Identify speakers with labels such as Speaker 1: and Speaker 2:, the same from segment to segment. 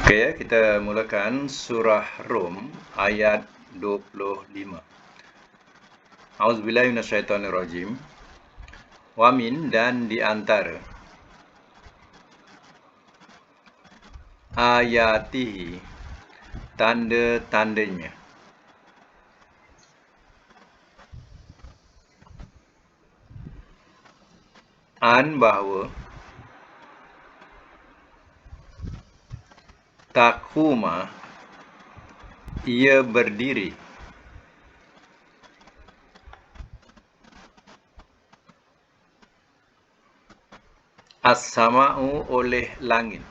Speaker 1: Oke, kita mulakan surah Rum ayat 25. Auzubillahi minasyaitonirrajim. Wa min dan di antara ayatihi tanda-tandanya bahawa takuma ia berdiri as-sama'u oleh langit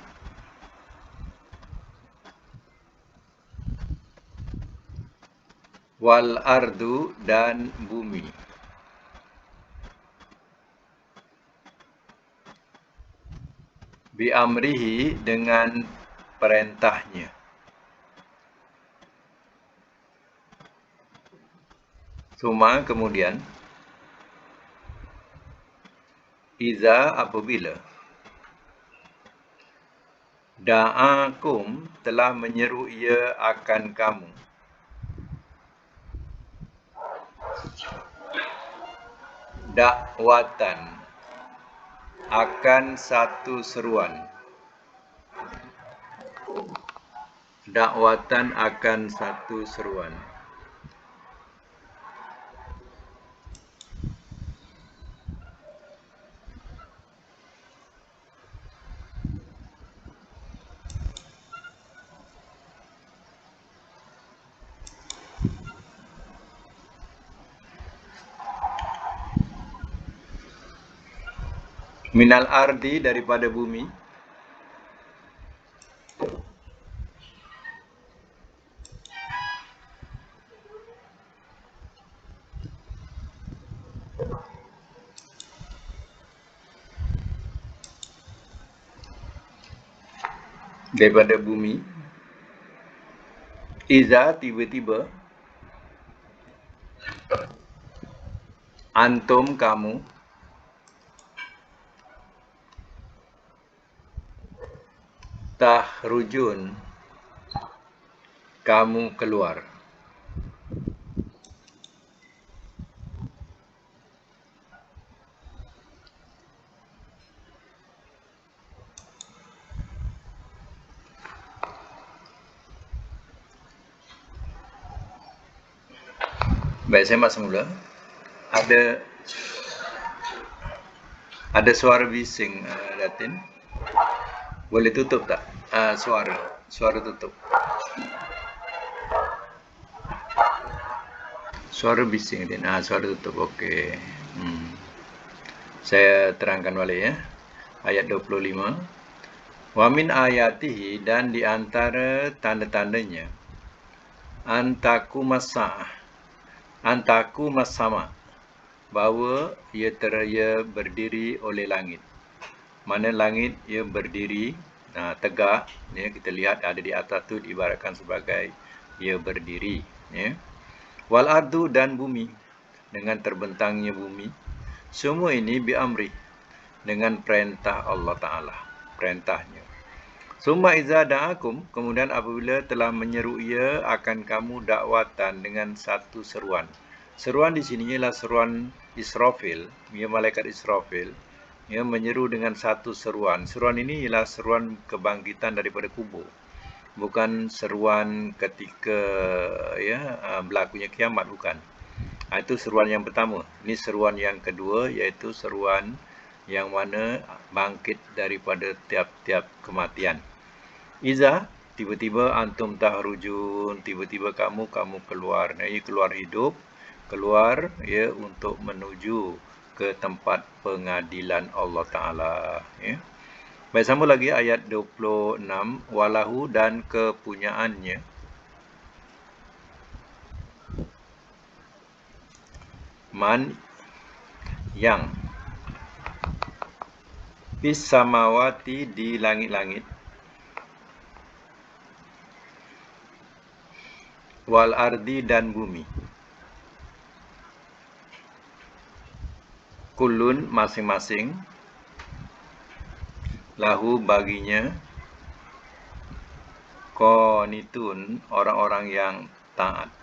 Speaker 1: wal ardu dan bumi bi amrihi dengan perintahnya. Suma kemudian iza apabila da'akum telah menyeru ia akan kamu dakwatan akan satu seruan, dakwatan akan satu seruan. Minal ardi daripada bumi, daripada bumi, iza tiba-tiba antum kamu tahrujun kamu keluar. Baik, saya mak semula. Ada suara bising, Datin. Boleh tutup tak? Suara tutup. Suara bising, Datin. Suara tutup. Okey. Saya terangkan balik ya. Ayat 25. Wa min ayatihi dan di antara tanda-tandanya antaku masama bahawa ia berdiri oleh langit. Mana langit ia berdiri tegak ya, kita lihat ada di atas tu diibaratkan sebagai ia berdiri ya. Wal ardu dan bumi dengan terbentangnya bumi, semua ini bi amri dengan perintah Allah Ta'ala, perintahnya. Summa iza da'akum kemudian apabila telah menyeru ia akan kamu dakwatan dengan satu seruan. Seruan di sini ialah seruan Israfil, ia malaikat Israfil. Ia menyeru dengan satu seruan. Seruan ini ialah seruan kebangkitan daripada kubur. Bukan seruan ketika berlakunya kiamat, bukan. Itu seruan yang pertama. Ini seruan yang kedua, iaitu seruan yang mana bangkit daripada tiap-tiap kematian. Iza, tiba-tiba antum tahrujun, tiba-tiba kamu keluar. Ia keluar hidup, keluar ya untuk menuju ke tempat pengadilan Allah Ta'ala ya. Baik, sama lagi ayat 26. Walahu dan kepunyaannya man yang fis samawati di langit-langit wal ardi dan bumi, kulun masing-masing, lahu baginya, Qanitun, orang-orang yang taat.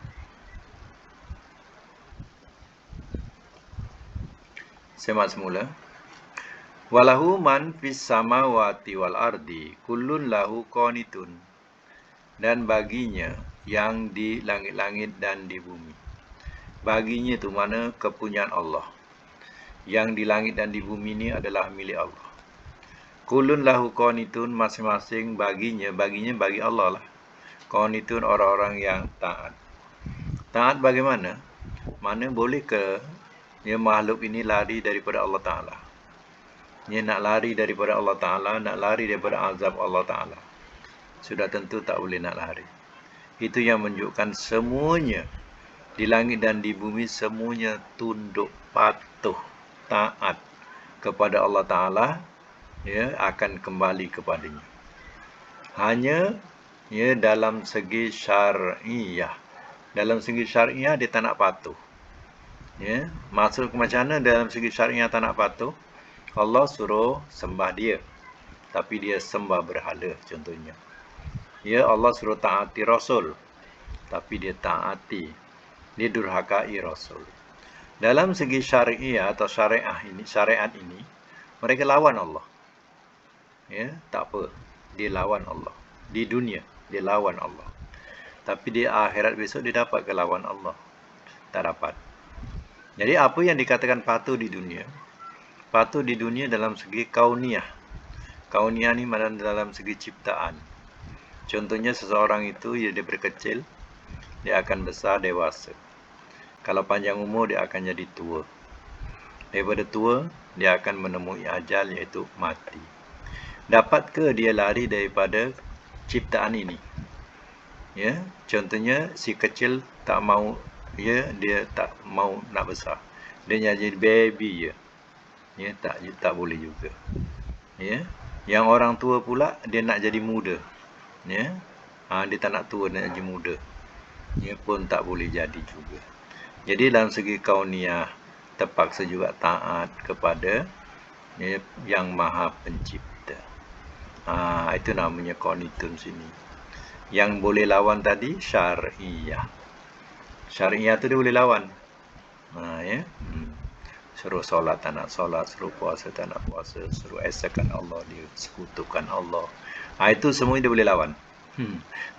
Speaker 1: Semak semula. Walahu man fis samawati wal ardi kullun lahu qanitun. Dan baginya yang di langit-langit dan di bumi. Baginya itu mana kepunyaan Allah. Yang di langit dan di bumi ini adalah milik Allah. Kullun lahu qanitun, masing-masing baginya bagi Allah lah. Qanitun, orang-orang yang taat. Taat bagaimana? Mana boleh ke makhluk ini lari daripada Allah Ta'ala? Dia nak lari daripada Allah Ta'ala, nak lari daripada azab Allah Ta'ala. Sudah tentu tak boleh nak lari. Itu yang menunjukkan semuanya di langit dan di bumi, semuanya tunduk, patuh, taat kepada Allah Ta'ala, akan kembali kepadanya. Hanya dalam segi syar'iyah. Dalam segi syar'iyah dia tak nak patuh. Maksud macam mana dalam segi syar'iyah tak nak patuh? Allah suruh sembah dia, tapi dia sembah berhala contohnya. Allah suruh taati Rasul, tapi dia taati, dia durhakai Rasul. Dalam segi syariah atau syariat ini, mereka lawan Allah. Tak apa, dia lawan Allah. Di dunia, dia lawan Allah. Tapi di akhirat besok dia dapat kelawan Allah? Tak dapat. Jadi apa yang dikatakan patuh di dunia? Patuh di dunia dalam segi kauniyah. Kauniyah ni maknanya dalam segi ciptaan. Contohnya seseorang itu, dia berkecil, dia akan besar, dewasa. Kalau panjang umur, dia akan jadi tua. Daripada tua, dia akan menemui ajal, iaitu mati. Dapatkah dia lari daripada ciptaan ini? Contohnya si kecil tak mau, dia tak mau nak besar. Dia jadi baby je. Tak boleh juga. Yang orang tua pula, dia nak jadi muda. Dia tak nak tua, nak jadi muda. Pun tak boleh jadi juga. Jadi dalam segi kauniyah, terpaksa juga taat kepada yang Maha Pencipta. Itu namanya qanitun sini. Yang boleh lawan tadi syar'iyah. Syar'iyah tu dia boleh lawan. Suruh solat tak nak solat, suruh puasa tak nak puasa, suruh esakan Allah, dia sekutukan Allah. Itu semua dia boleh lawan.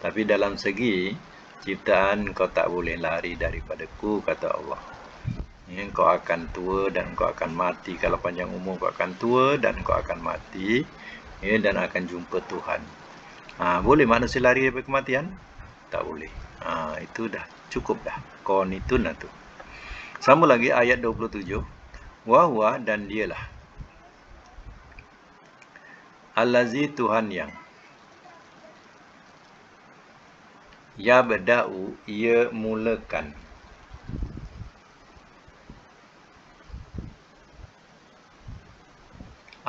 Speaker 1: Tapi dalam segi ciptaan, kau tak boleh lari daripadaku, kata Allah. Kau akan tua dan kau akan mati. Kalau panjang umur, kau akan tua dan kau akan mati, dan akan jumpa Tuhan. Boleh manusia lari daripada kematian? Tak boleh. Itu dah cukup dah. Qanitun tu. Sama lagi ayat 27. Wahwa, dan dialah. Allazi, Tuhan yang. Yabda'u, ia mulakan.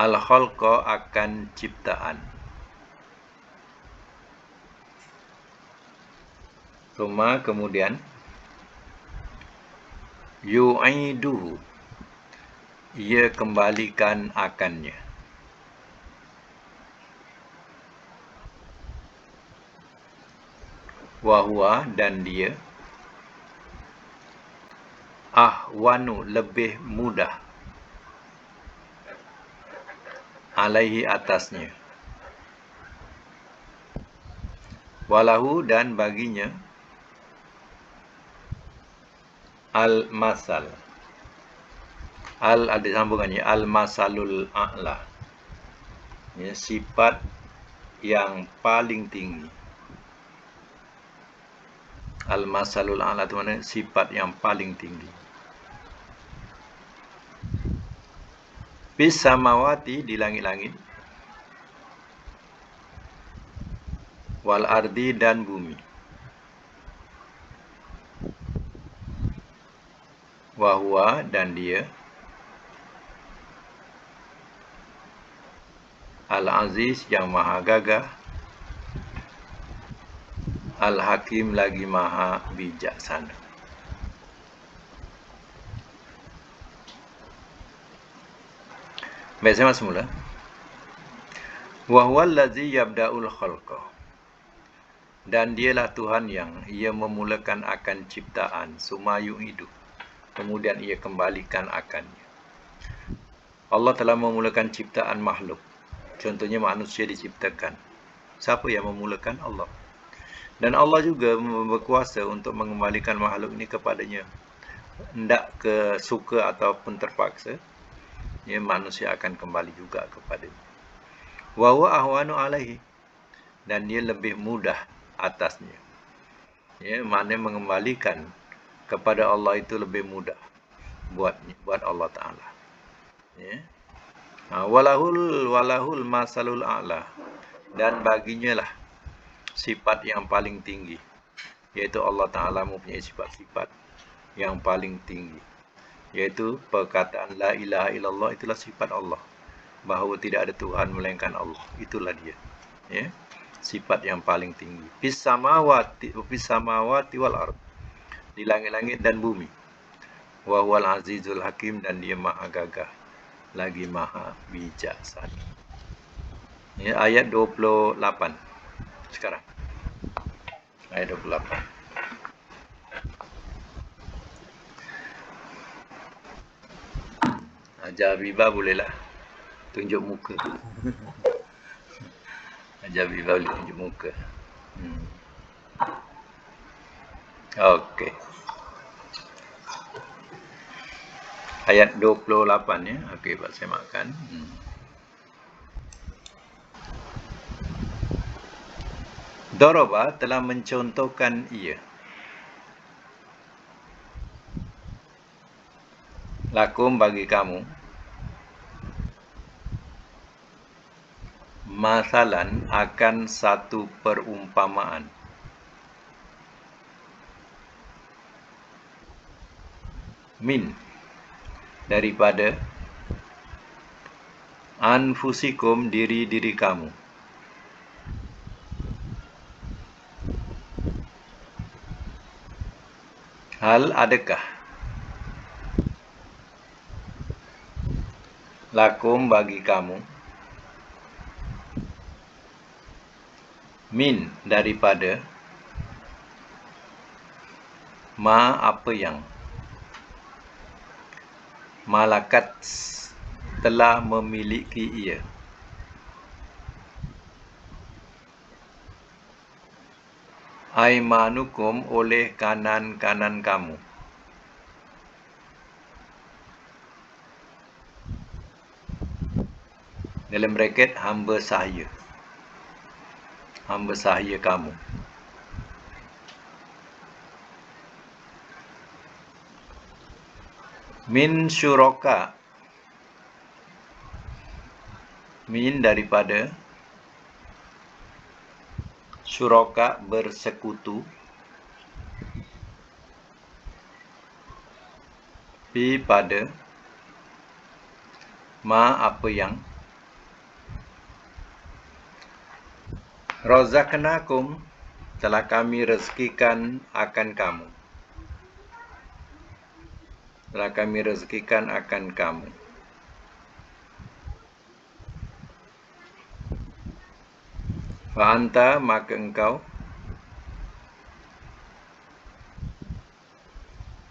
Speaker 1: Al-khalqa, akan ciptaan. Kemudian yu'iduhu, ia kembalikan akannya. Wahwa, dan dia. Ahwanu, lebih mudah. Alaihi, atasnya. Walahu, dan baginya. Al-masal. Al ada sambungannya, al-masalul a'la. Sifat yang paling tinggi. Al-masalul a'la itu mana? Sifat yang paling tinggi. Bis samawati, di langit-langit. Wal ardi, dan bumi. Wahwa, dan dia. Al-Aziz, yang maha gagah. Al-Hakim, lagi maha bijaksana. Baik, saya masuk mula. Wahwa allazi yabda'ul khalqa. Dan dialah Tuhan yang ia memulakan akan ciptaan, summa yu'idu, kemudian ia kembalikan akannya. Allah telah memulakan ciptaan makhluk. Contohnya manusia diciptakan. Siapa yang memulakan? Allah. Dan Allah juga berkuasa untuk mengembalikan makhluk ini kepadanya. Hendak ke suka ataupun terpaksa, ya, manusia akan kembali juga kepadanya. Wa huwa ahwanu alaihi, dan dia lebih mudah atasnya. Ya, mana mengembalikan kepada Allah itu lebih mudah buat Allah Ta'ala. Ya. Walahul masalul a'la, dan baginya lah sifat yang paling tinggi, yaitu Allah Ta'ala mempunyai sifat-sifat yang paling tinggi, yaitu perkataan la ilaha illallah, itulah sifat Allah, bahawa tidak ada Tuhan melainkan Allah, itulah dia, ya, sifat yang paling tinggi. Fis samawati wal ard, di langit-langit dan bumi. Wa huwal azizul hakim, dan dia maha gagah lagi maha bijaksana. Ya, ayat 28 sekarang. Ayat 28. Ajar Habibah bolehlah tunjuk muka. Ajar Habibah boleh tunjuk muka. Okey. Ayat 28 ya. Okey, Pak saya makan. Daraba telah mencontohkan ia. Lakum bagi kamu. Masalan akan satu perumpamaan. Min, daripada, anfusikum, diri-diri kamu. Hal, adakah, lakum bagi kamu, min, daripada, ma, apa yang, malakat, telah memiliki ia, aimanukum, oleh kanan-kanan kamu. Dalam braket, hamba sahaya. Hamba sahaya kamu. Min syuraka, min daripada, syuraka bersekutu, fi pada, ma apa yang, razaqnakum telah kami rezekikan akan kamu. Telah kami rezekikan akan kamu. Fa anta, maka engkau,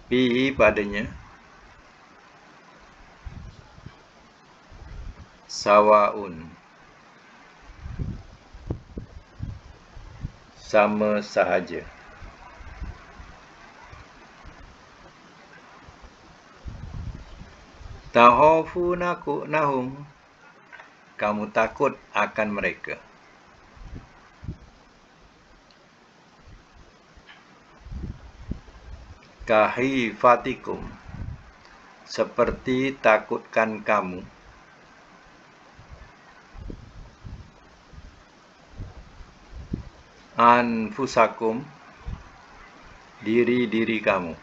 Speaker 1: bihi padanya, sawaun, sama sahaja. Tahafunahum, kamu takut akan mereka. Kahifatikum, seperti takutkan kamu, anfusakum, diri-diri kamu.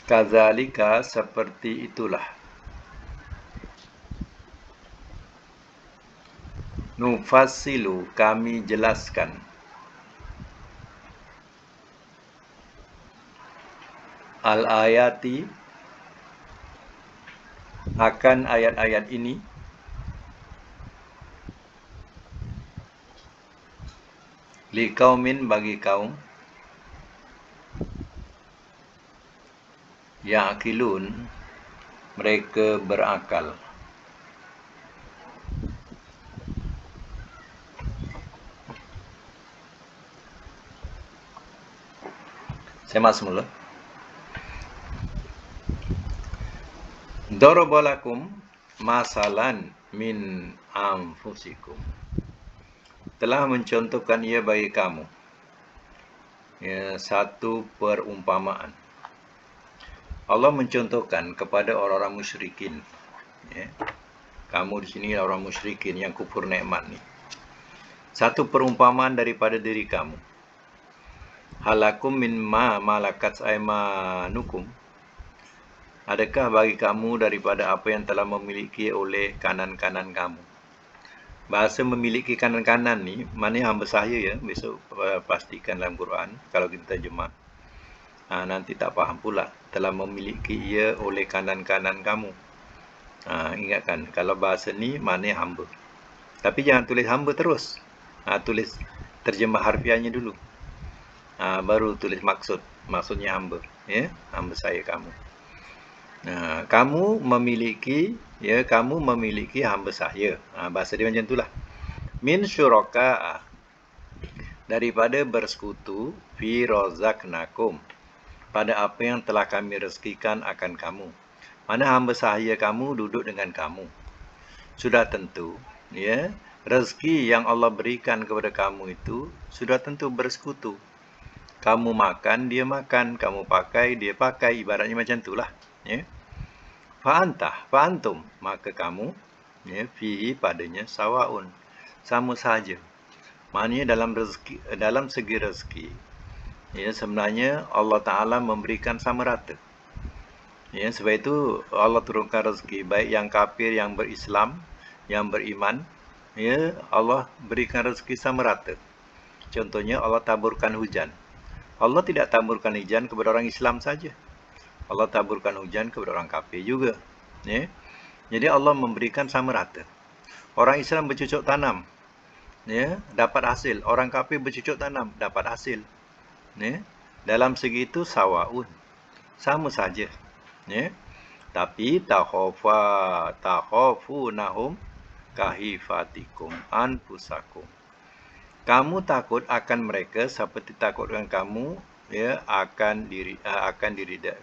Speaker 1: Kazalika, seperti itulah. Nufassilu, kami jelaskan. Al-ayati, akan ayat-ayat ini. Liqaumin bagi kaum ya'qilun mereka berakal. Saya masuk mula. Darabalakum masalan min anfusikum. Telah mencontohkan ia bagi kamu. Ya, satu perumpamaan. Allah mencontohkan kepada orang-orang musyrikin. Ya. Kamu di sini orang musyrikin yang kufur nikmat ni. Satu perumpamaan daripada diri kamu. Halakum min ma malakat aymanukum. Adakah bagi kamu daripada apa yang telah memiliki oleh kanan-kanan kamu? Bahasa memiliki kanan-kanan ni, mana hamba saya ya, besok pastikan dalam Quran, kalau kita terjemah. Nanti tak faham pula, telah memiliki ia oleh kanan-kanan kamu. Ingatkan, kalau bahasa ni, mana hamba. Tapi jangan tulis hamba terus. Tulis terjemah harfiahnya dulu. Baru tulis maksudnya hamba. Ya, hamba saya kamu. Kamu memiliki hamba saya. Bahasa dia macam itulah. Min syuraka, daripada bersekutu fi razaqnakum, pada apa yang telah kami rezekikan akan kamu. Mana hamba sahaya kamu duduk dengan kamu. Sudah tentu, ya, rezeki yang Allah berikan kepada kamu itu sudah tentu bersekutu. Kamu makan, dia makan. Kamu pakai, dia pakai. Ibaratnya macam itulah. Ya. Fa'antum, maka kamu, ya, fihi padanya sawaun, sama sahaja. Maknanya dalam segi rezeki, ya, sebenarnya Allah Ta'ala memberikan sama rata. Ya, sebab itu Allah turunkan rezeki baik yang kafir, yang berislam, yang beriman, ya, Allah berikan rezeki sama rata. Contohnya Allah taburkan hujan. Allah tidak taburkan hujan kepada orang Islam saja. Allah taburkan hujan kepada orang kafir juga. Ya. Jadi Allah memberikan sama rata. Orang Islam bercocok tanam, ya, dapat hasil. Orang kafir bercocok tanam, dapat hasil. Ya. Dalam segi itu sawaun, sama saja. Ya. Tapi takhafunahum kahifatikum anfusakum. Kamu takut akan mereka seperti takutkan kamu, ya,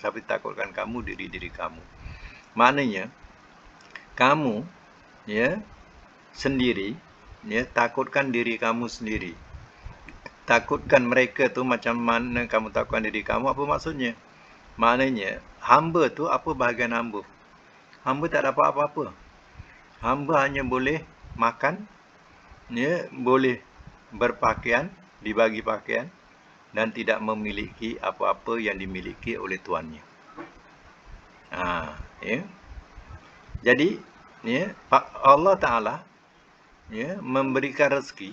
Speaker 1: seperti takutkan kamu diri kamu. Maknanya kamu, ya, sendiri, ya, takutkan diri kamu sendiri. Takutkan mereka tu macam mana kamu takutkan diri kamu, apa maksudnya? Maknanya hamba tu apa bahagian hamba? Hamba tak dapat apa-apa. Hamba hanya boleh makan, ya, boleh berpakaian, dibagi pakaian, dan tidak memiliki apa-apa yang dimiliki oleh tuannya. Ya. Jadi, ya, Allah Ta'ala, ya, memberikan rezeki,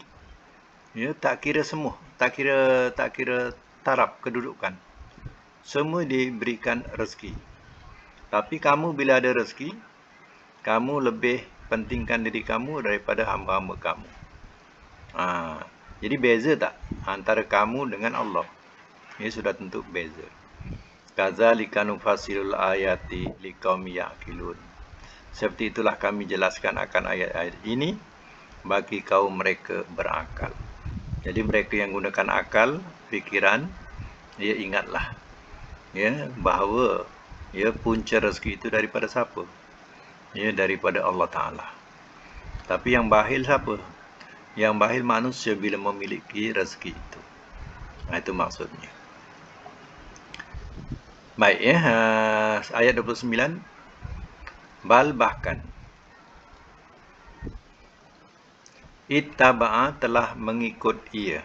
Speaker 1: ya, tak kira semua, tak kira taraf kedudukan. Semua diberikan rezeki. Tapi kamu bila ada rezeki, kamu lebih pentingkan diri kamu daripada hamba-hamba kamu. Jadi beza tak antara kamu dengan Allah? Ini sudah tentu beza. Kadzalika nufasilul ayati liqaumi ya'qilun. Seperti itulah kami jelaskan akan ayat-ayat ini bagi kaum mereka berakal. Jadi mereka yang gunakan akal, fikiran, ya, ingatlah, ya, bahawa, ya, punca rezeki itu daripada siapa? Ya, daripada Allah Ta'ala. Tapi yang bakhil siapa? Yang bakhil manusia bila memiliki rezeki itu. Itu maksudnya. Baik, ya, ayat 29. Bal bahkan ittaba'a telah mengikut ia.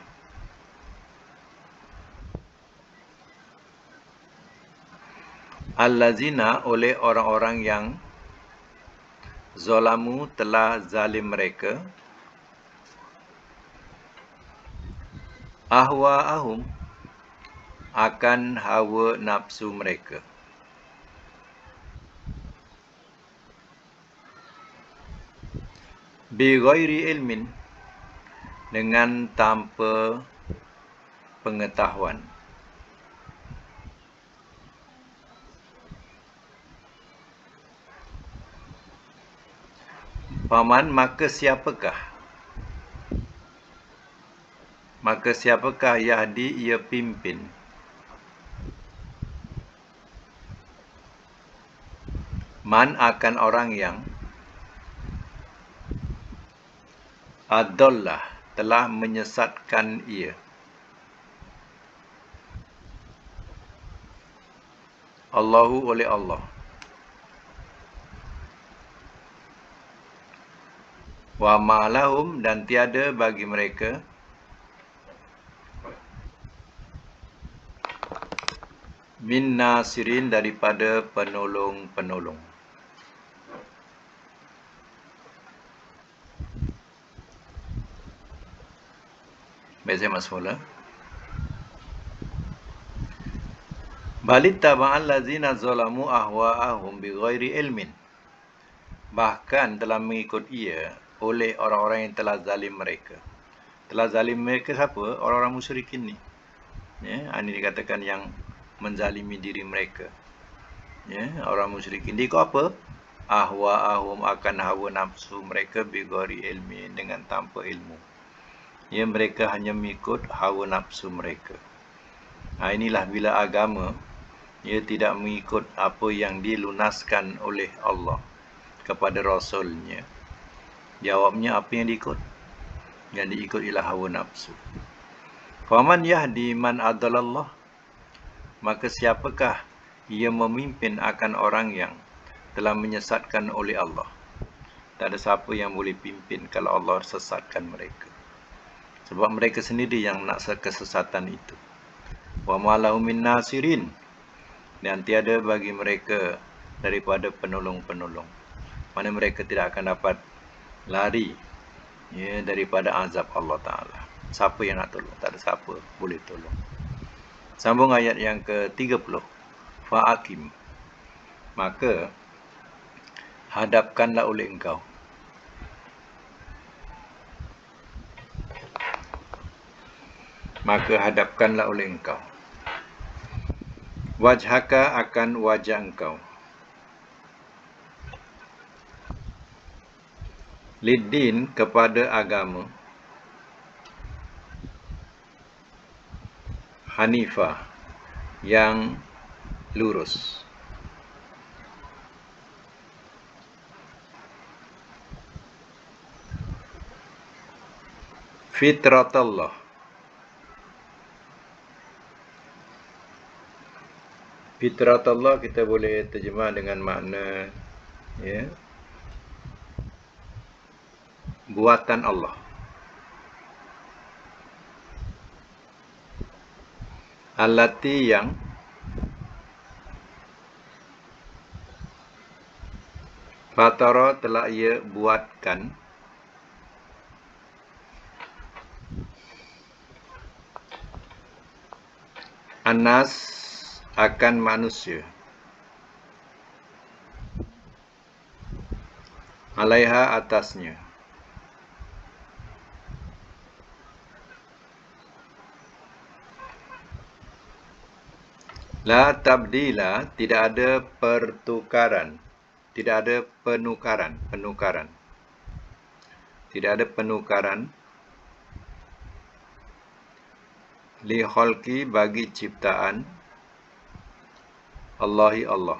Speaker 1: Allazina oleh orang-orang yang zalamu telah zalim mereka. Ahwa'ahum akan hawa nafsu mereka. Bi ghairi ilmin dengan tanpa pengetahuan. Faman, maka siapakah? Maka siapakah yahdi ia pimpin? Man akan orang yang adallah telah menyesatkan ia. Allahu oleh Allah. Wa ma'lahum dan tiada bagi mereka min nasirin daripada penolong-penolong. Baik, saya masuk mula. Balittaba'al ladzina zalamu ahwa'ahum bighairi ilmin. Bahkan telah mengikut ia oleh orang-orang yang telah zalim mereka. Telah zalim mereka siapa? Orang-orang musyrikin ni. Ya, ini dikatakan yang menzalimi diri mereka. Ya, orang musyrikin. Dia ikut apa? Ahwa'ahum, akan hawa nafsu mereka bighairi ilmin, dengan tanpa ilmu. Ya, mereka hanya mengikut hawa nafsu mereka. Inilah bila agama ia tidak mengikut apa yang dilunaskan oleh Allah kepada Rasulnya. Jawabnya apa yang diikut? Yang diikut ialah hawa nafsu. Faman yahdi man adalallah, maka siapakah ia memimpin akan orang yang telah menyesatkan oleh Allah? Tak ada siapa yang boleh pimpin kalau Allah sesatkan mereka. Sebab mereka sendiri yang nak kesesatan itu. Wa ma lahum min nasirin, dan tiada bagi mereka daripada penolong-penolong. Mana mereka tidak akan dapat lari daripada azab Allah Ta'ala. Siapa yang nak tolong? Tak ada siapa boleh tolong. Sambung ayat yang ke-30. Fa'akim, maka hadapkanlah oleh engkau. Maka hadapkanlah oleh engkau. Wajhaka, akan wajah engkau. Liddin, kepada agama. Hanifah, yang lurus. Fitratallah, fitratallah kita boleh terjemah dengan makna buatan Allah. Allati, yang fatara, telah ia buatkan. Anas, akan manusia. Alaiha, atasnya. La tabdila, tidak ada pertukaran. Tidak ada penukaran. Tidak ada penukaran. Li khalqi, bagi ciptaan. Allahi, Allah.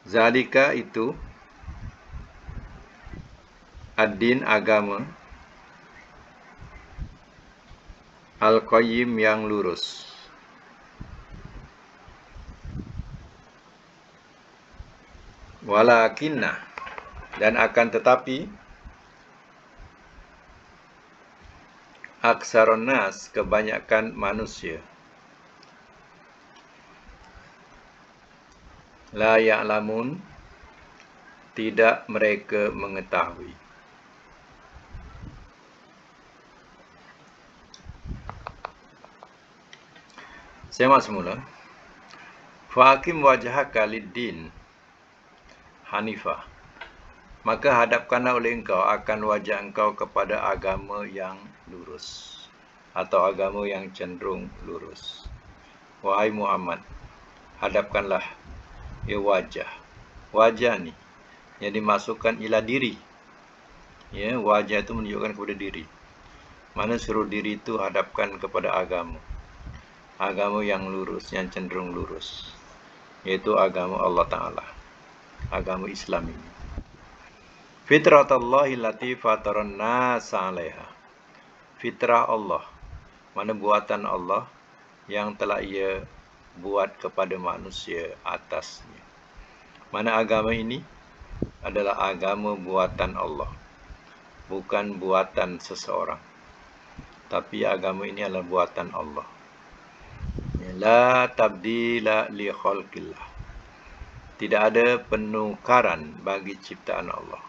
Speaker 1: Zalika, itu. Ad-din, agama. Al-Qayyim, yang lurus. Walakinna, dan akan tetapi, aksarun nas, kebanyakan manusia. La ya'lamun, tidak mereka mengetahui. Saya masuk semula. Fa'akim wajhaka lid-din hanifah. maka hadapkanlah oleh engkau akan wajah engkau kepada agama yang lurus atau agama yang cenderung lurus. Wahai Muhammad, hadapkanlah wajah ni yang dimasukkan ila diri. Ya, wajah itu menunjukkan kepada diri. Mana suruh diri itu hadapkan kepada agama yang lurus, yang cenderung lurus, yaitu agama Allah Ta'ala, agama Islam ini. Fitratallahi allati fataran nasa 'alaiha. Fitrah Allah, mana buatan Allah yang telah ia buat kepada manusia atasnya. Mana agama ini adalah agama buatan Allah, bukan buatan seseorang, tapi agama ini adalah buatan Allah. La tabdila li khalqillah. Tidak ada penukaran bagi ciptaan Allah.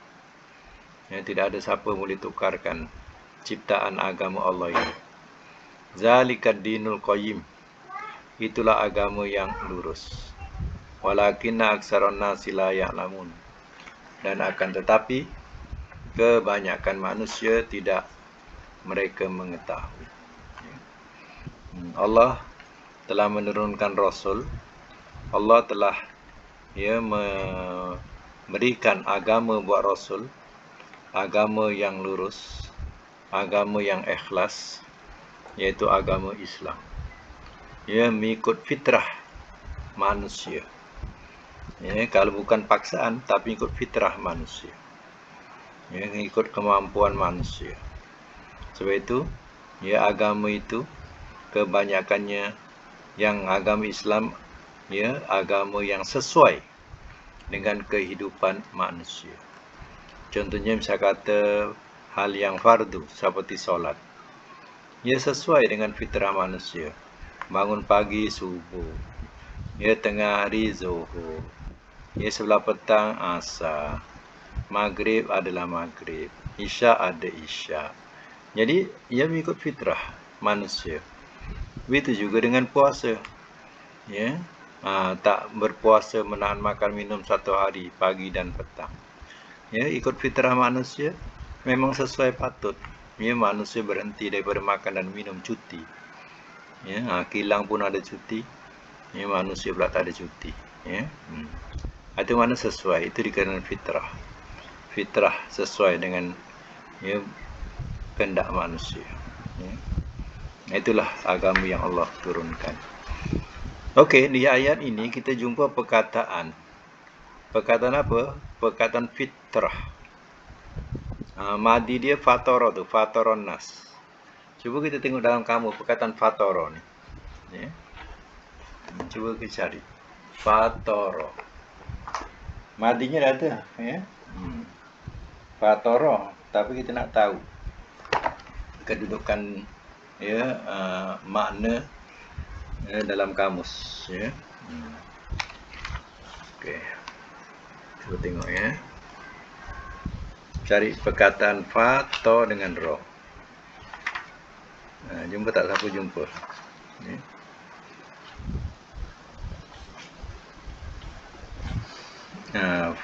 Speaker 1: Ya, tidak ada siapa boleh tukarkan ciptaan agama Allah ini. Zalikad dinul qayyim. Itulah agama yang lurus. Walakinna aktsaran nasi la ya'lamun. Dan akan tetapi kebanyakan manusia tidak mereka mengetahui. Allah telah menurunkan Rasul. Allah telah memberikan agama buat Rasul, agama yang lurus, agama yang ikhlas, yaitu agama Islam. Ya, mengikut fitrah manusia. Ya, kalau bukan paksaan, tapi ikut fitrah manusia. Ya, ikut kemampuan manusia. Sebab itu, ya, agama itu kebanyakannya yang agama Islam, ya, agama yang sesuai dengan kehidupan manusia. Contohnya misalnya kata hal yang fardu seperti solat. Ia sesuai dengan fitrah manusia. Bangun pagi subuh. Ya, tengah hari zuhur. Ya, sebelah petang asar. Maghrib adalah maghrib. Isya ada isya. Jadi, ia mengikut fitrah manusia. Begitu juga dengan puasa. Ya, tak berpuasa menahan makan minum satu hari, pagi dan petang. Ya, ikut fitrah manusia memang sesuai patut. Ya, manusia berhenti daripada makan dan minum, cuti. Ya, kilang pun ada cuti. Ya, manusia pula tak ada cuti. Ya, itu mana sesuai? Itu dikarenakan fitrah. Fitrah sesuai dengan, ya, kehendak manusia. Ya. Itulah agama yang Allah turunkan. Okey, di ayat ini kita jumpa perkataan. Perkataan apa? Perkataan fitrah. Madi dia fatara tu, fataron nas. Cuba kita tengok dalam kamus perkataan fatara ni. Ya. Cuba kita cari. Fatara. Madinya dah ada, ya. Fatara, tapi kita nak tahu kedudukan, ya, makna dalam kamus, ya. Okey. Cuba tengok, ya. Cari perkataan fa, to dengan ro. Jumpa tak? Siapa jumpa? Ya.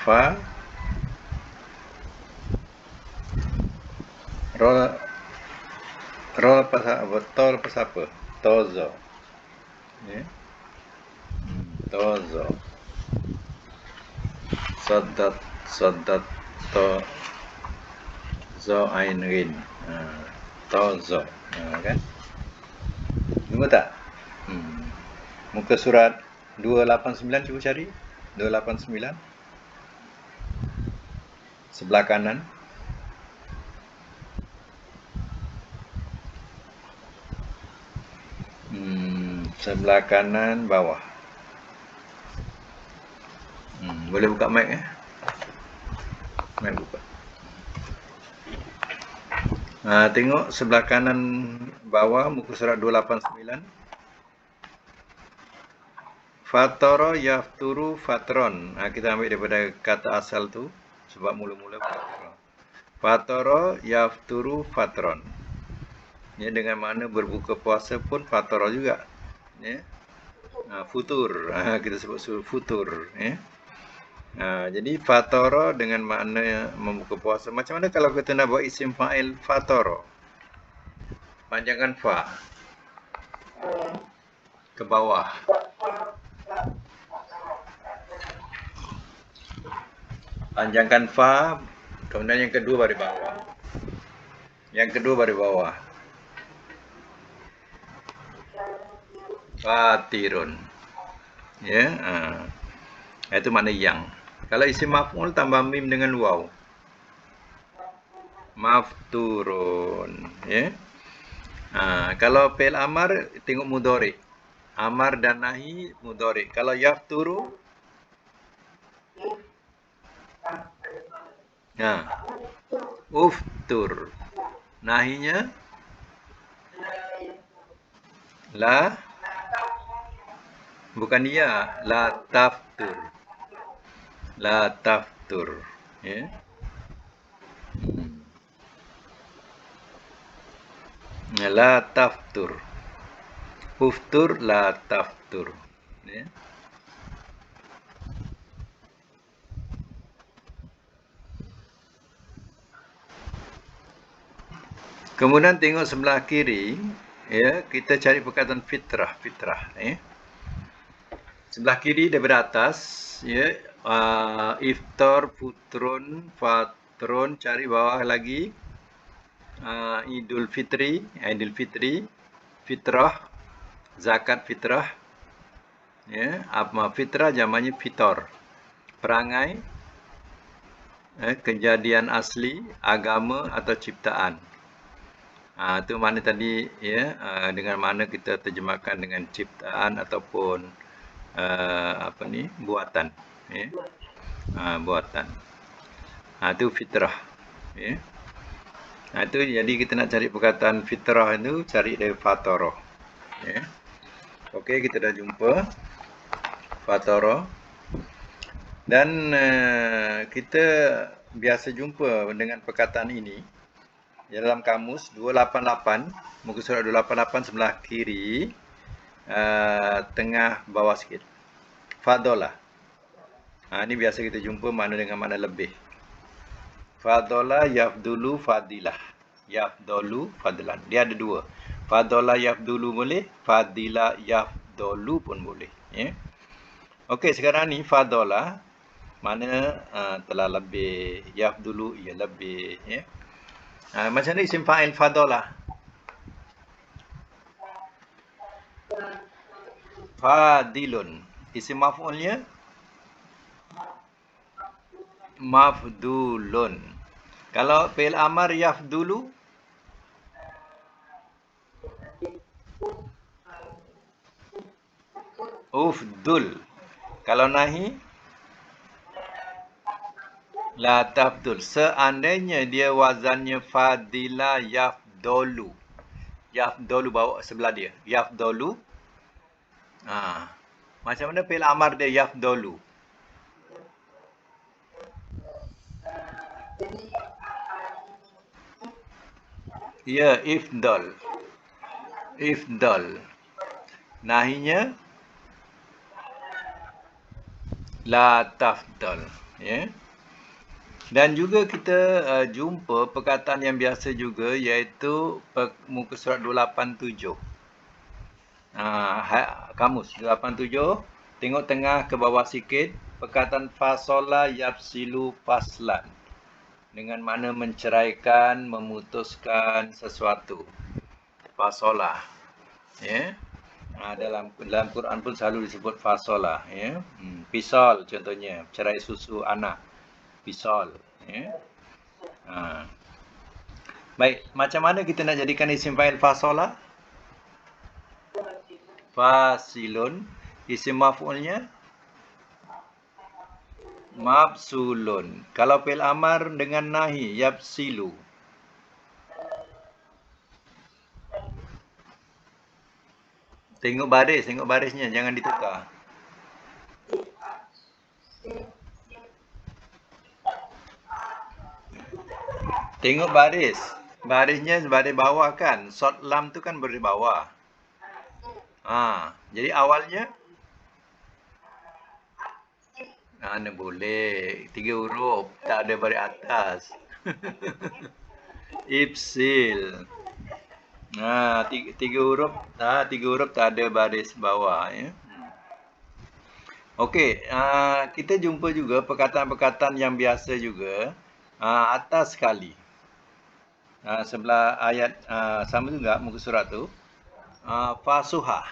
Speaker 1: Fa, ro lepas apa? To lepas apa? Tozo. Ya. Tozo. Sadat to zo ain rin. Tozo. Kan? Jumpa tak? Muka surat 289, cuba cari. 289. Sebelah kanan. Sebelah kanan bawah. Boleh buka mic, ya? Mic buka. Tengok sebelah kanan bawah muka surat 289. Fatara yafturu fatron. Kita ambil daripada kata asal tu sebab mula-mula fatara. Fatara yafturu fatron. Ya, dengan makna berbuka puasa pun fatara juga. Ya. Futur. Kita sebut futur, ya. Jadi fatoro dengan makna membuka puasa. Macam mana kalau kita nak buat isim fa'il fatoro? Panjangkan fa ke bawah. Panjangkan fa, kemudian yang kedua baris bawah. Yang kedua baris bawah. Fatirun. Ya, itu makna yang. Kalau isim maf'ul tambah mim dengan waw. Mafturun. Ya. Kalau fi'il amar tengok mudhari. Amar dan nahi mudhari. Kalau yafturu uftur. Nahinya la, bukan ya, la taftur. La taftur. Ya. La taftur. Uftur la taftur. Ya. Kemudian tengok sebelah kiri, ya, kita cari perkataan fitrah, ya. Sebelah kiri daripada atas, ya, iftar, putrun, fatrun, cari bawah lagi, Idul Fitri, fitrah, zakat fitrah, ya, fitrah jamaknya fitor, perangai, kejadian asli, agama atau ciptaan. Itu makna tadi, ya, dengan makna kita terjemahkan dengan ciptaan ataupun buatan, ya. Buatan. Itu fitrah, ya. Itu jadi kita nak cari perkataan fitrah itu cari dari fatoro, ya. Okey, kita dah jumpa fatoro. Dan kita biasa jumpa dengan perkataan ini dalam kamus 288, muka surat 288 sebelah kiri, tengah bawah sikit. Fadolah. Ini biasa kita jumpa makna dengan makna lebih. Fadolah yafdulu fadilah. Yafdulu fadilan. Dia ada dua. Fadolah yafdulu boleh, fadilah yafdulu pun boleh. Ya. Okey, sekarang ni fadolah mana telah lebih, yafdulu ia lebih, ya. Macam mana isim fa'il fadolah? Fadilun. Isim maf'ulnya mafdulun. Kalau fi'il amar yafdulu, ufdul. Kalau nahi, la tafdul. Seandainya dia wazannya fadila yafdolu. Yafdolu bawa sebelah dia. Yafdolu. Macam mana fi'il amar dia yafdolu? Ya, ifdal. Ifdal. Nahinya la tafdal, ya. Dan juga kita jumpa perkataan yang biasa juga, iaitu muka surat 287. Kamus 287, tengok tengah ke bawah sikit, perkataan fasola yapsilu faslan, dengan makna menceraikan, memutuskan sesuatu. Fasola, ya. Dalam Quran pun selalu disebut fasola, ya. Pisol contohnya, cerai susu anak. Pisol, ya. Baik, macam mana kita nak jadikan isim fa'il fasola? Fasilun. Isim maf'ulnya mafsulun. Kalau fi'il amar dengan nahi, yapsilu. Tengok barisnya, jangan ditukar. Tengok baris. Barisnya baris bawah kan. Sod lam tu kan baris bawah. Jadi awalnya Mana boleh. 3 huruf. Tak ada baris atas. Ipsil. Tiga huruf. Tiga huruf tak ada baris bawah. Ya. Okey. Kita jumpa juga perkataan-perkataan yang biasa juga. Atas sekali. Sebelah ayat sama juga muka surat tu. Fasuhah.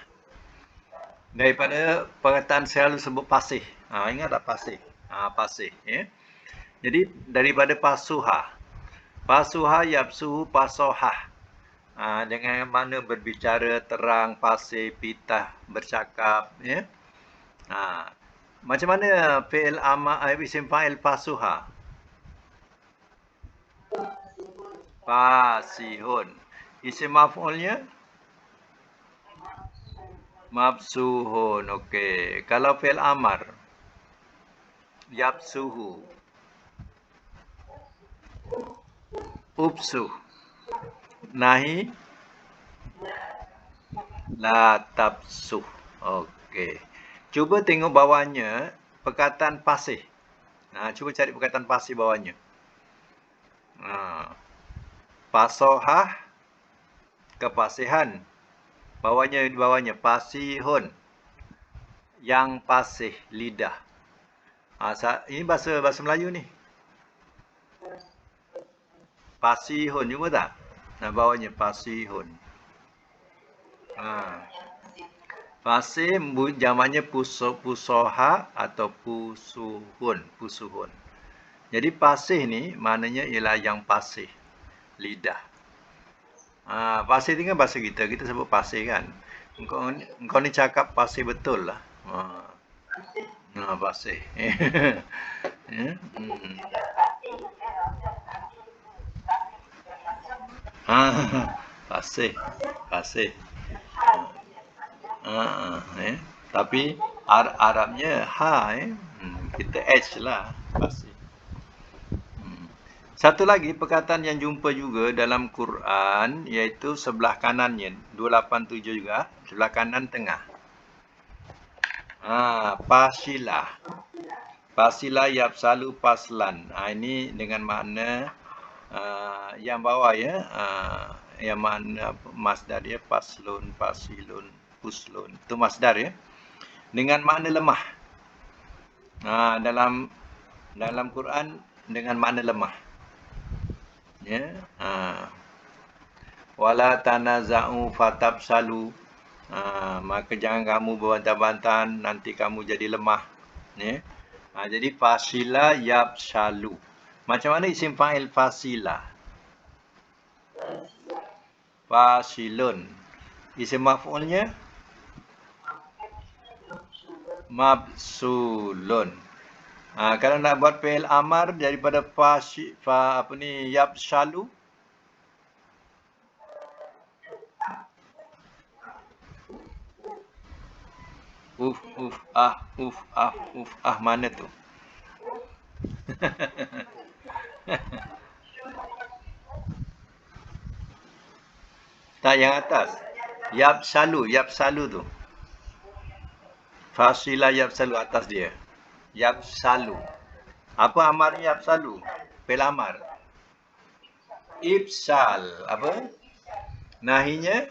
Speaker 1: Daripada perkataan selalu sebut pasih. Ingat tak pasih? Pasih. Ya. Jadi daripada pasuhah. Pasuhah yapsuhu pasohah. Dengan mana berbicara, terang, pasih, pitah, bercakap. Ya. Macam mana fi'il isim fa'il pasuhah? Pasihun. Isim maf'ulnya? Mabsuhun. Okey. Kalau fi'il amar? Yapsuhu. Upsuh. Nahi? La tabsuh. Okey. Cuba tengok bawahnya perkataan pasih. Cuba cari perkataan pasih bawahnya. Pasohah, kepasihan. Bawahnya pasihun. Yang pasih, lidah. Ini bahasa Melayu ni. Pasihun, jumpa tak? Bawahnya pasihun. Pasih jamaknya pusoha atau pusuhun. Jadi pasih ni maknanya ialah yang pasih, lidah. Pasih ni kan bahasa kita sebut pasih kan. Engkau ni cakap pasih betul lah. Pasih. Pasih. Tapi Arabnya kita H lah pasih. Satu lagi perkataan yang jumpa juga dalam Quran iaitu sebelah kanannya 287 juga, sebelah kanan tengah. Pasilah. Pasilah yapsalu paslan. Ini dengan makna yang bawah ya. Yang makna masdar dia paslun, pasilun, puslun. Itu masdar ya. Dengan makna lemah. Dalam Quran dengan makna lemah. Ya. Wala tanaza'u fatabsalu. Maka jangan kamu berbantah-bantahan, nanti kamu jadi lemah. Ya. Jadi fasila yapsalu. Macam mana isim fa'il fasila? Fasilun. Isim maf'ulnya? Mabsulun. Kalau nak buat fi'il amar daripada yapsalu. Mana tu? Tak, yang atas. Yapsalu tu. Fasila yapsalu atas dia. Yapsalu. Apa amarnya yapsalu? Fi'il amar. Ibsal. Apa? Nahinya?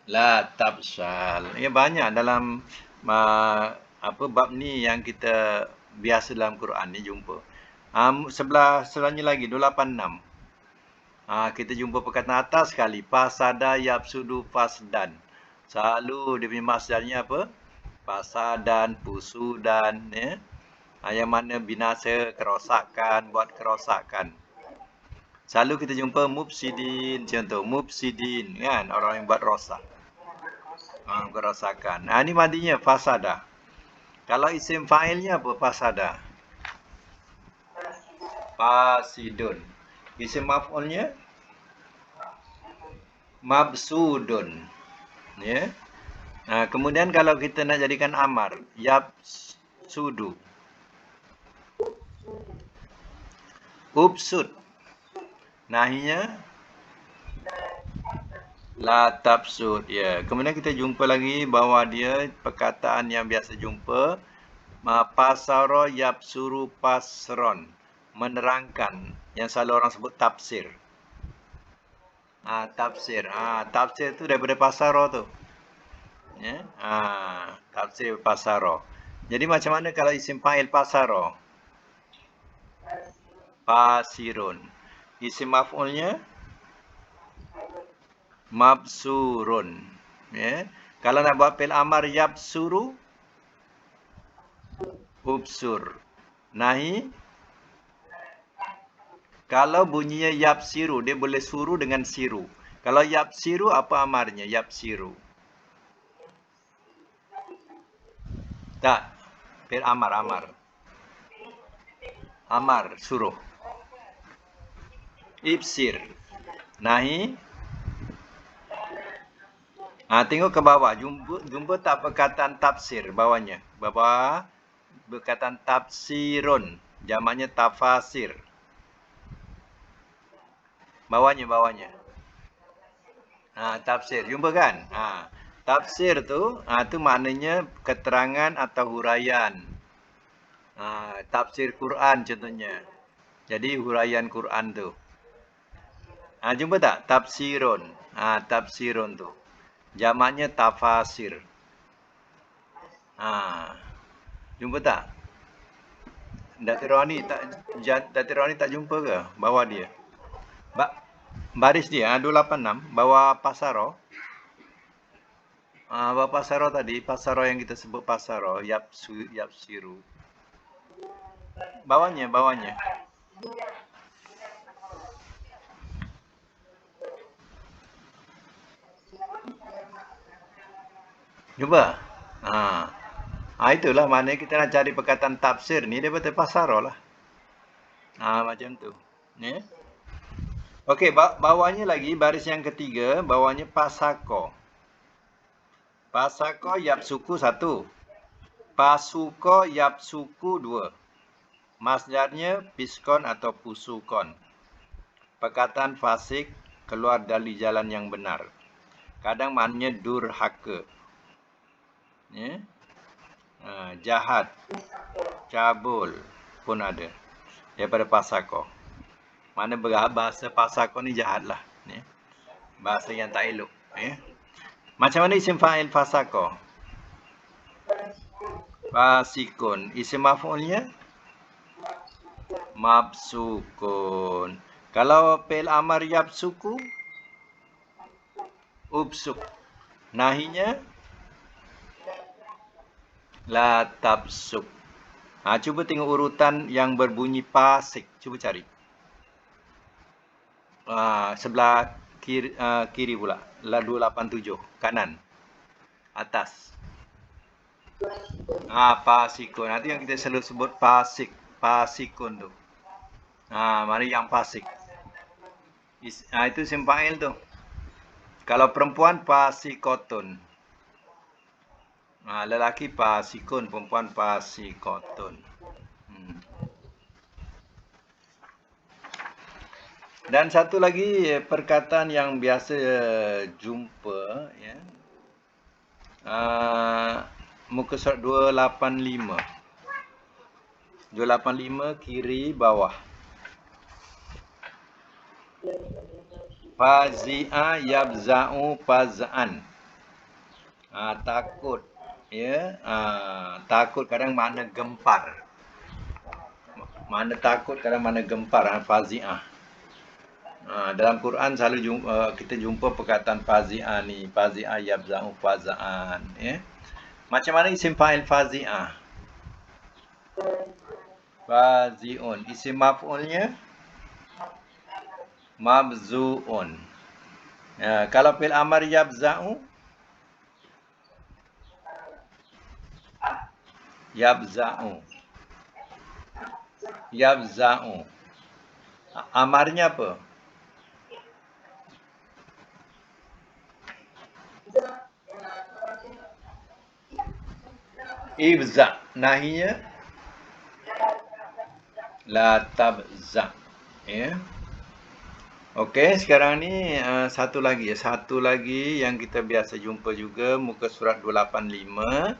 Speaker 1: La tabsal. Ya, banyak dalam bab ni yang kita biasa dalam Quran ni jumpa. Sebelahnya lagi 286. Kita jumpa perkataan atas sekali. Pasada yapsudu fasdan. Selalu dia punya masdarnya apa? Pasadan, pusudan. Ya? Yang mana binasa, kerosakan, buat kerosakan. Selalu kita jumpa mufsidin. Contoh, mufsidin. Kan? Orang yang buat rosak. Kerosakan. Ini madinya fasada. Kalau isim fa'ilnya apa? Pasada. Fasidun. Isim maf'ulnya? Mabsudun. Ya. Kemudian kalau kita nak jadikan amar, yapsudu. Upsud. Nahinya? La tabsud. Ya. Kemudian kita jumpa lagi bawah dia perkataan yang biasa jumpa. Pasaro yapsuru pasron. Menerangkan. Yang selalu orang sebut tafsir. Tafsir. Tafsir tu daripada pasaro tu. Ya. Tafsir pasaro. Jadi macam mana kalau isim fa'il pasaro? Pasirun. Isim maf'ulnya mabsurun. Ya. Kalau nak buat fi'il amar yapsuru, ubsur. Nahi, kalau bunyinya yapsiru, dia boleh suruh dengan siru. Kalau yapsiru, apa amarnya? Yapsiru. Tak. Fi'il amar. Amar, suruh. Ibsir. Nahi. Tengok ke bawah. Jumpa tak perkataan tafsir bawahnya? Bawah perkataan tafsirun. Jamaknya tafasir. Bawahnya. Tafsir. Jumpa kan? Tafsir tu maknanya keterangan atau huraian. Tafsir Quran contohnya. Jadi huraian Quran tu. Jumpa tak? Tafsirun. Tafsirun tu. Jamaknya tafasir. Jumpa tak? Datuk Roni tak jumpa ke? Bawah dia. Baris dia 286 bawah pasaro. Bawah pasaro tadi, pasaro yang kita sebut pasaro, yapsiru. Bawahnya. Jumpa? Itulah maknanya kita nak cari perkataan tafsir ni daripada pasaro lah. Macam tu. Ya. Okey, bawahnya lagi baris yang ketiga, bawahnya pasako. Pasako yapsuku 1. Pasuko yapsuku 2. Masdarnya piskon atau pusukon. Perkataan fasik keluar dari jalan yang benar. Kadang maknanya durhaka. Ya. Jahat, cabul pun ada daripada pasako. Mana bahasa pasako ni jahat lah. Ya. Bahasa yang tak elok. Ya. Macam mana isim fa'il fasako? Fasikun. Isim maf'ulnya? Mabsukun. Kalau fi'il amar yapsuku? Ubsuk. Nahinya? La tabsuk. Cuba tengok urutan yang berbunyi pasik. Cuba cari. Sebelah kiri pula. La 287. Kanan. Atas. Pasikun. Nanti yang kita selalu sebut pasik. Pasikun tu. Mana yang pasik. Itu isim fa'il tu. Kalau perempuan pasikotun. Lelaki pasikun, perempuan pasikotun. Dan satu lagi perkataan yang biasa jumpa, ya. Muka surat 285. 285 kiri bawah. Fazi'a yabza'u faz'an. Takut. Ya. Takut kadang makna gempar. Mana takut kadang mana gempar. Fazi'ah. Dalam Quran selalu kita jumpa perkataan fazi'ah ni. Fazi'ah yabza'u faz'an. Ya. Macam mana isim fa'il fazi'ah? Fazi'un. Isim maf'ulnya? Mabzu'un. Kalau fi'il amar yabza'u? Yabza'u. Amarnya apa? Ibza. Nahinya? La tabza. Ya. Okey, sekarang ni satu lagi yang kita biasa jumpa juga, muka surat 285,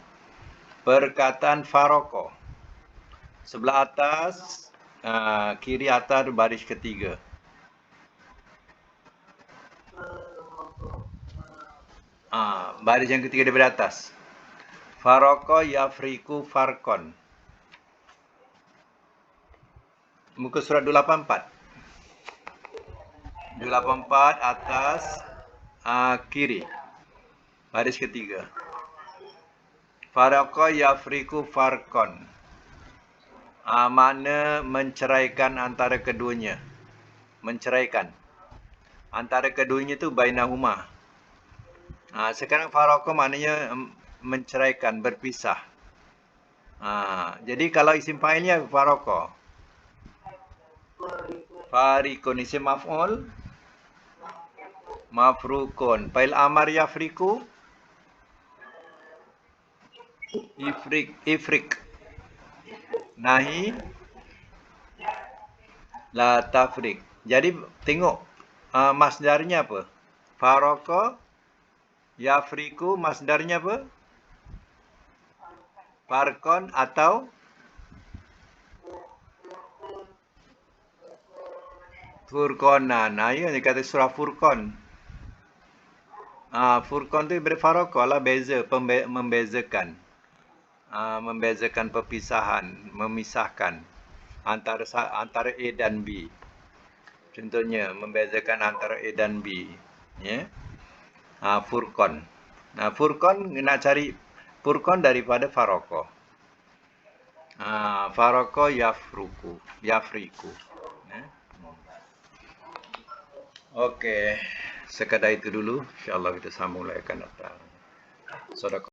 Speaker 1: perkataan faraqah. Sebelah atas, kiri atas baris ketiga. Baris yang ketiga daripada atas. Faraqah yafriku farqon. Muka surat 284. 284 atas, kiri. Baris ketiga. Faraqah yafriku farqon. Makna menceraikan antara keduanya. Menceraikan. Antara keduanya tu bainahuma. Sekarang faraqah maknanya menceraikan, berpisah. Jadi kalau isim fa'ilnya faraqah. Farikun isim maf'ul. Mafrukun. Fa'il amar yafriku. Ifrik. Nahi la tafrik. Jadi tengok masdarnya apa? Faraqah yafriku, masdarnya apa? Farqon atau furqonan. Ya, dia kata surah Furqon. Furqon tu daripada faraqah lah, beza, membezakan. Membezakan, perpisahan, memisahkan antara A dan B. Contohnya, membezakan antara A dan B. Ya. Furqon. Furqon nak cari furqon daripada faraqah. Faraqah yafriku. Okey, sekadar itu dulu. InsyaAllah kita sambung lagi akan datang. Sadaqah.